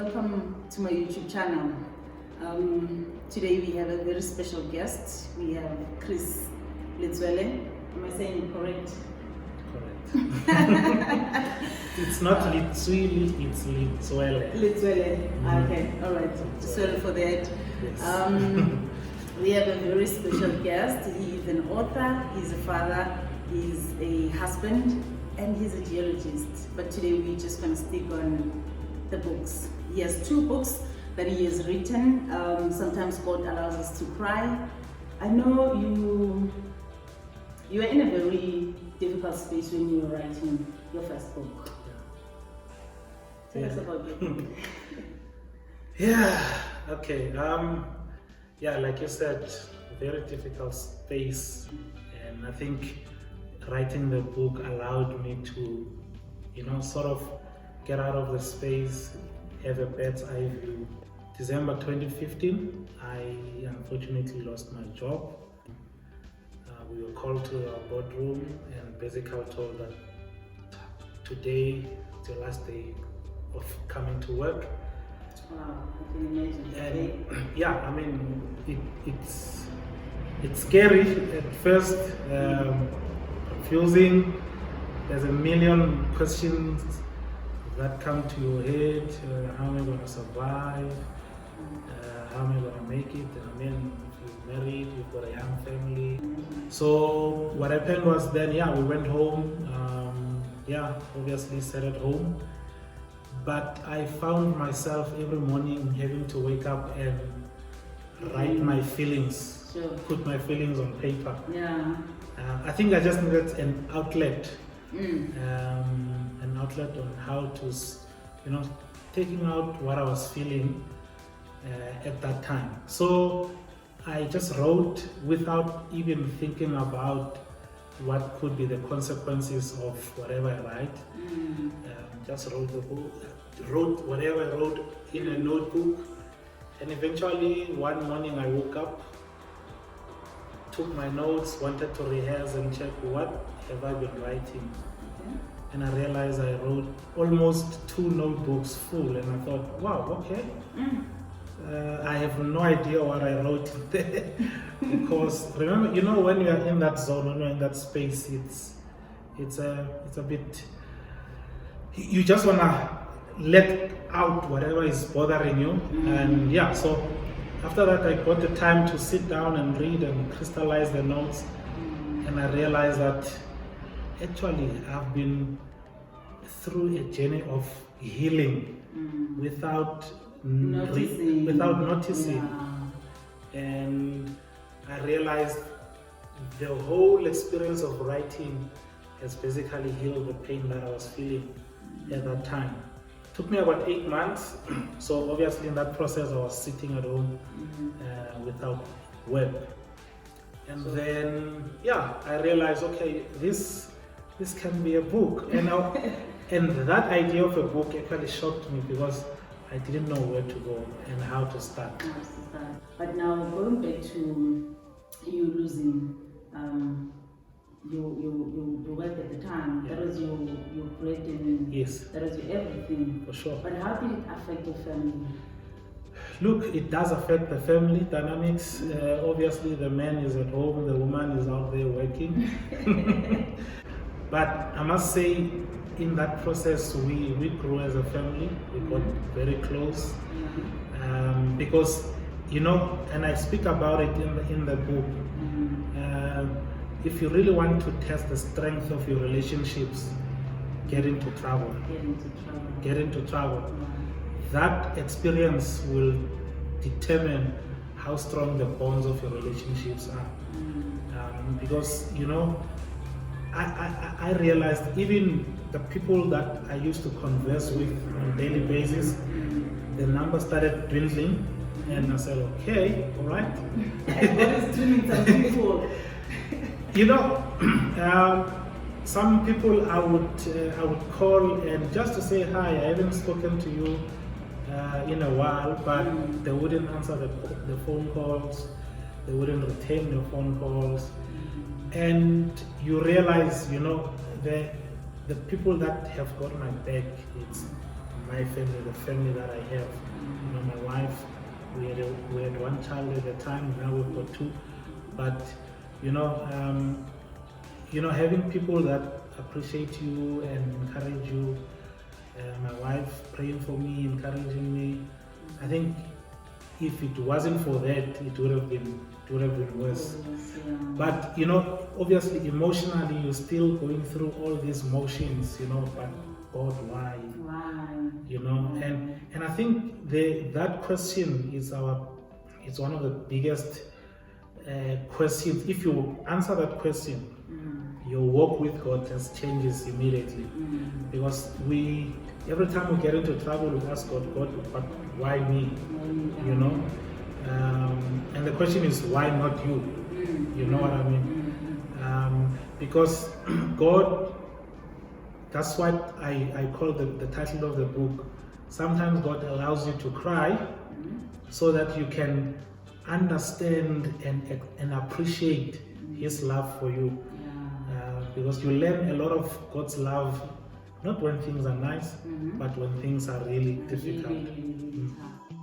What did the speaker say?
welcome to my YouTube channel. Today we have a very special guest. We have Chris Litswele. Am I saying it correct? Correct. It's not Litswele, it's Litswele. Litswele. Okay, all right. Sorry for that. Yes. We have a very special guest. He is an author, he's a father, he's a husband, and he's a geologist. But today we're just going to stick on the books. He has 2 books that he has written. Sometimes God allows us to cry. I know you are in a very difficult space when you were writing your first book. Tell us about your book. Okay. Like you said, very difficult space, and I think writing the book allowed me to, sort of get out of the space, have a bird's eye view. December 2015, I unfortunately lost my job. We were called to our boardroom and basically told that today is your last day of coming to work. Wow, I can imagine. And it's scary at first, confusing. There's a million questions that come to your head. How am I going to survive? How am I going to make it? If you're married, you've got a young family. So what happened was then, we went home. Obviously sat at home. But I found myself every morning having to wake up and write my feelings, put my feelings on paper. I think I just needed an outlet. An outlet on how to, taking out what I was feeling at that time. So I just wrote without even thinking about what could be the consequences of whatever I write. Just wrote the book, wrote whatever I wrote in a notebook, and eventually one morning I woke up, took my notes, wanted to rehearse and check what have I been writing. And I realized I wrote almost 2 notebooks full, and I thought, wow, okay. I have no idea what I wrote there. Because remember, when you are in that zone, when you're in that space, it's a bit, you just wanna let out whatever is bothering you. And so after that I got the time to sit down and read and crystallize the notes, and I realized that actually I've been through a journey of healing without noticing. And I realized the whole experience of writing has basically healed the pain that I was feeling at that time. It took me about 8 months. So obviously in that process I was sitting at home without work. And then I realized, okay, this can be a book. And that idea of a book actually shocked me because I didn't know where to go and how to start. But now going back to you losing your work at the time, that was your bread and yes, that was your everything. For sure. But how did it affect your family? Look, it does affect the family dynamics. Obviously the man is at home, the woman is out there working. But I must say, in that process, we grew as a family. We got very close because, and I speak about it in the book. If you really want to test the strength of your relationships, get into travel. That experience will determine how strong the bonds of your relationships are. Because, I realized even the people that I used to converse with on a daily basis, the number started dwindling, and I said, okay, all right. What is doing something for? Some people I would call and just to say hi. I haven't spoken to you in a while, but they wouldn't answer the phone calls. They wouldn't retain your phone calls. And you realize, the people that have got my back, it's my family, the family that I have. You know, my wife, we had one child at the time, now we've got two. But having people that appreciate you and encourage you, my wife praying for me, encouraging me. I think if it wasn't for that, it would have been worse. Yeah. But obviously emotionally you're still going through all these motions, but God, why? And I think that question is one of the biggest questions. If you answer that question, your walk with God just changes immediately. Because every time we get into trouble, we ask God, but why me? And the question is, why not you? You know what I mean? Because God, that's what I call the title of the book. Sometimes God allows you to cry so that you can understand and appreciate His love for you. Because you learn a lot of God's love, not when things are nice, but when things are really difficult. Really tough.